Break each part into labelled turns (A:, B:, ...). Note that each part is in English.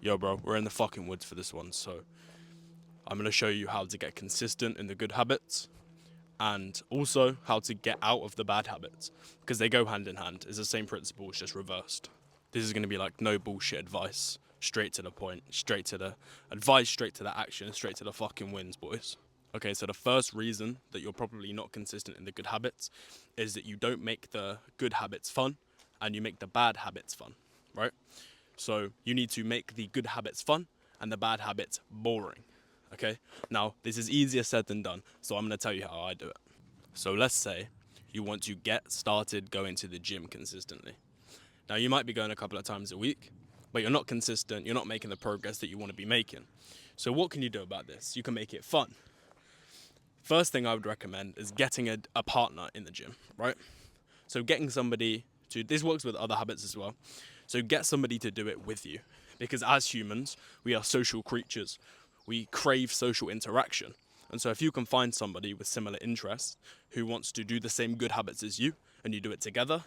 A: Yo, bro, we're in the fucking woods for this one, so I'm gonna show you how to get consistent in the good habits and also how to get out of the bad habits because they go hand in hand. It's the same principle, it's just reversed. This is gonna be like no bullshit advice, straight to the point, straight to the advice, straight to the action, straight to the fucking wins, boys. Okay, so the first reason that you're probably not consistent in the good habits is that you don't make the good habits fun and you make the bad habits fun, right? So you need to make the good habits fun and the bad habits boring. Okay? Now, this is easier said than done, so I'm going to tell you how I do it. So let's say you want to get started going to the gym consistently. Now, you might be going a couple of times a week, but you're not consistent, you're not making the progress that you want to be making. So what can you do about this? You can make it fun. First thing I would recommend is getting a partner in the gym, right? So getting somebody to, this works with other habits as well. So get somebody to do it with you. Because as humans, we are social creatures. We crave social interaction. And so if you can find somebody with similar interests who wants to do the same good habits as you and you do it together,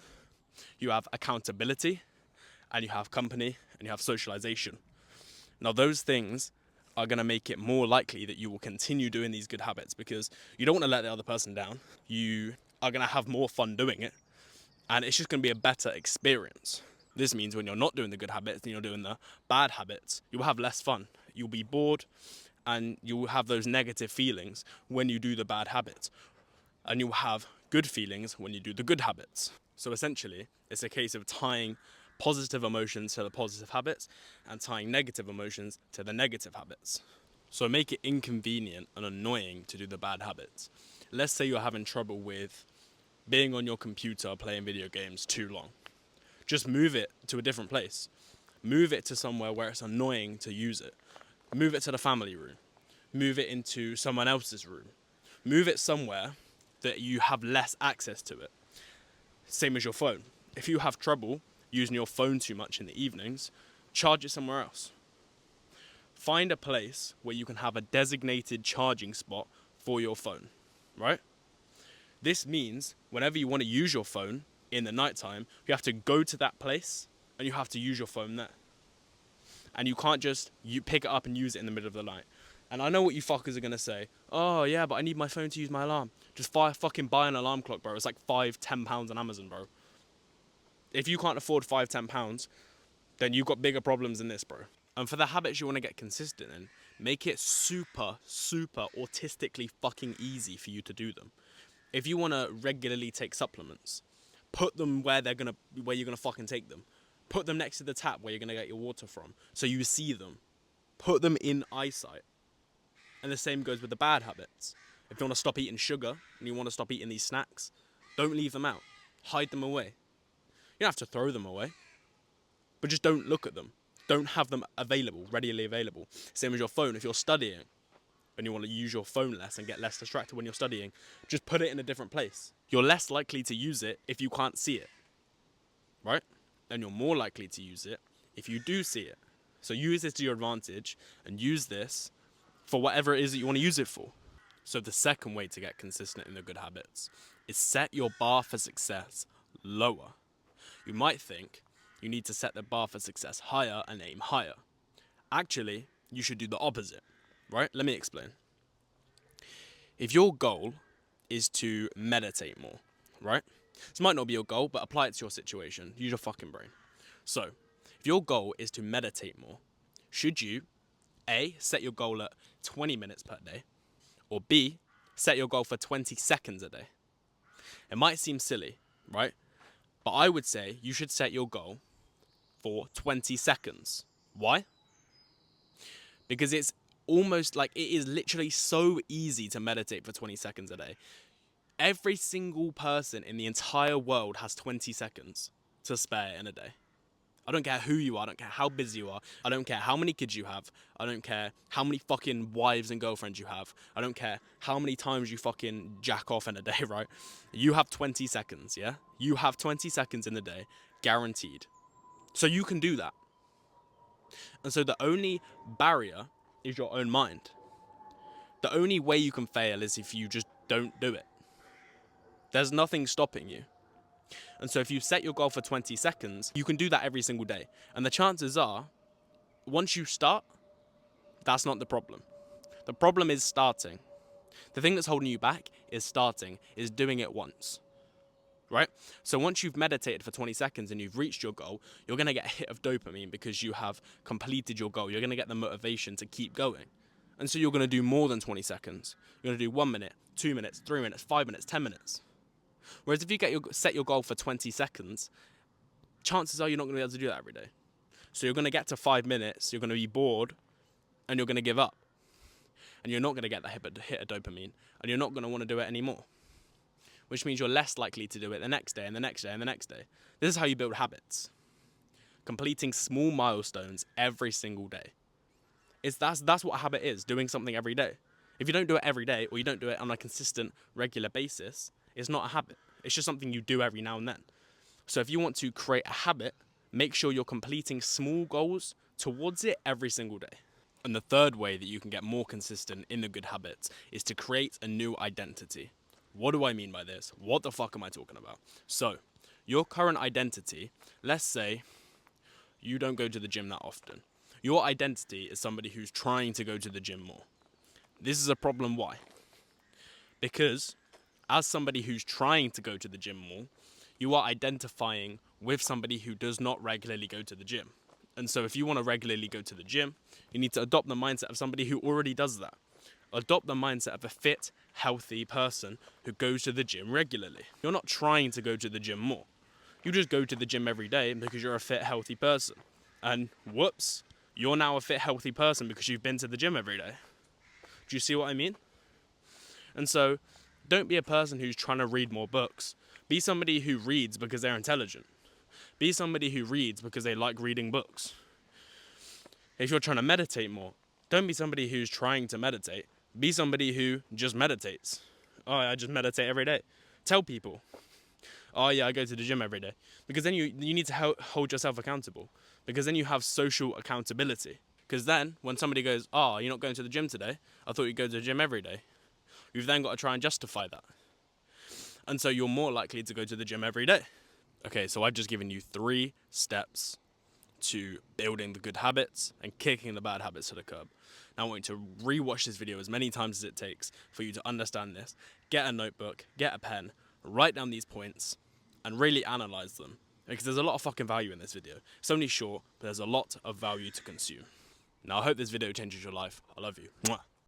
A: you have accountability and you have company and you have socialization. Now those things are going to make it more likely that you will continue doing these good habits because you don't want to let the other person down. You are going to have more fun doing it and it's just going to be a better experience. This means when you're not doing the good habits and you're doing the bad habits, you'll have less fun. You'll be bored and you'll have those negative feelings when you do the bad habits. And you'll have good feelings when you do the good habits. So essentially, it's a case of tying positive emotions to the positive habits and tying negative emotions to the negative habits. So make it inconvenient and annoying to do the bad habits. Let's say you're having trouble with being on your computer playing video games too long. Just move it to a different place. Move it to somewhere where it's annoying to use it. Move it to the family room. Move it into someone else's room. Move it somewhere that you have less access to it. Same as your phone. If you have trouble using your phone too much in the evenings, charge it somewhere else. Find a place where you can have a designated charging spot for your phone, right? This means whenever you want to use your phone in the nighttime, you have to go to that place and you have to use your phone there. And you can't just pick it up and use it in the middle of the night. And I know what you fuckers are going to say. Oh, yeah, but I need my phone to use my alarm. Just fucking buy an alarm clock, bro. It's like £5-10 on Amazon, bro. If you can't afford £5-10, then you've got bigger problems than this, bro. And for the habits you want to get consistent in, make it super, super autistically fucking easy for you to do them. If you want to regularly take supplements, put them where you're gonna fucking take them. Put them next to the tap where you're gonna get your water from, so you see them. Put them in eyesight. And the same goes with the bad habits. If you want to stop eating sugar and you want to stop eating these snacks, don't leave them out. Hide them away. You don't have to throw them away, but just don't look at them. Don't have them available, readily available. Same as your phone. If you're studying and you want to use your phone less and get less distracted when you're studying, just put it in a different place. You're less likely to use it if you can't see it, right? And you're more likely to use it if you do see it. So use this to your advantage and use this for whatever it is that you want to use it for. So the second way to get consistent in the good habits is set your bar for success lower. You might think you need to set the bar for success higher and aim higher. Actually, you should do the opposite, right? Let me explain. If your goal is to meditate more, right? This might not be your goal, but apply it to your situation. Use your fucking brain. So, if your goal is to meditate more, should you A, set your goal at 20 minutes per day, or B, set your goal for 20 seconds a day? It might seem silly, right? But I would say you should set your goal for 20 seconds. Why? Because it's almost like it is literally so easy to meditate for 20 seconds a day. Every single person in the entire world has 20 seconds to spare in a day. I don't care who you are, I don't care how busy you are, I don't care how many kids you have, I don't care how many fucking wives and girlfriends you have, I don't care how many times you fucking jack off in a day, right? You have 20 seconds, yeah? You have 20 seconds in the day, guaranteed. So you can do that. And so the only barrier is your own mind. The only way you can fail is if you just don't do it. There's nothing stopping you. And so if you set your goal for 20 seconds, you can do that every single day. And the chances are once you start, that's not the problem. The problem is starting. The thing that's holding you back is starting, is doing it once, right? So once you've meditated for 20 seconds and you've reached your goal, you're going to get a hit of dopamine because you have completed your goal. You're going to get the motivation to keep going. And so you're going to do more than 20 seconds. You're going to do 1 minute, 2 minutes, 3 minutes, 5 minutes, 10 minutes. Whereas if you set your goal for 20 seconds, chances are you're not going to be able to do that every day. So you're going to get to 5 minutes, you're going to be bored, and you're going to give up. And you're not going to get that hit of dopamine, and you're not going to want to do it anymore. Which means you're less likely to do it the next day and the next day and the next day. This is how you build habits. Completing small milestones every single day. That's what a habit is, doing something every day. If you don't do it every day, or you don't do it on a consistent, regular basis, it's not a habit. It's just something you do every now and then. So if you want to create a habit, make sure you're completing small goals towards it every single day. And the third way that you can get more consistent in the good habits is to create a new identity. What do I mean by this? What the fuck am I talking about? So, your current identity, let's say you don't go to the gym that often. Your identity is somebody who's trying to go to the gym more. This is a problem. Why? Because as somebody who's trying to go to the gym more, you are identifying with somebody who does not regularly go to the gym. And so if you want to regularly go to the gym, you need to adopt the mindset of somebody who already does that. Adopt the mindset of a fit, healthy person who goes to the gym regularly. You're not trying to go to the gym more. You just go to the gym every day because you're a fit, healthy person. And whoops, you're now a fit, healthy person because you've been to the gym every day. Do you see what I mean? And so, don't be a person who's trying to read more books. Be somebody who reads because they're intelligent. Be somebody who reads because they like reading books. If you're trying to meditate more, don't be somebody who's trying to meditate. Be somebody who just meditates. Oh, I just meditate every day. Tell people, oh yeah, I go to the gym every day. Because then you need to hold yourself accountable. Because then you have social accountability. Because then, when somebody goes, oh, you're not going to the gym today, I thought you'd go to the gym every day. You've then got to try and justify that. And so you're more likely to go to the gym every day. Okay, so I've just given you 3 steps to building the good habits and kicking the bad habits to the curb. Now I want you to rewatch this video as many times as it takes for you to understand this. Get a notebook, get a pen, write down these points, and really analyze them. Because there's a lot of fucking value in this video. It's only short, but there's a lot of value to consume. Now I hope this video changes your life. I love you. Mwah.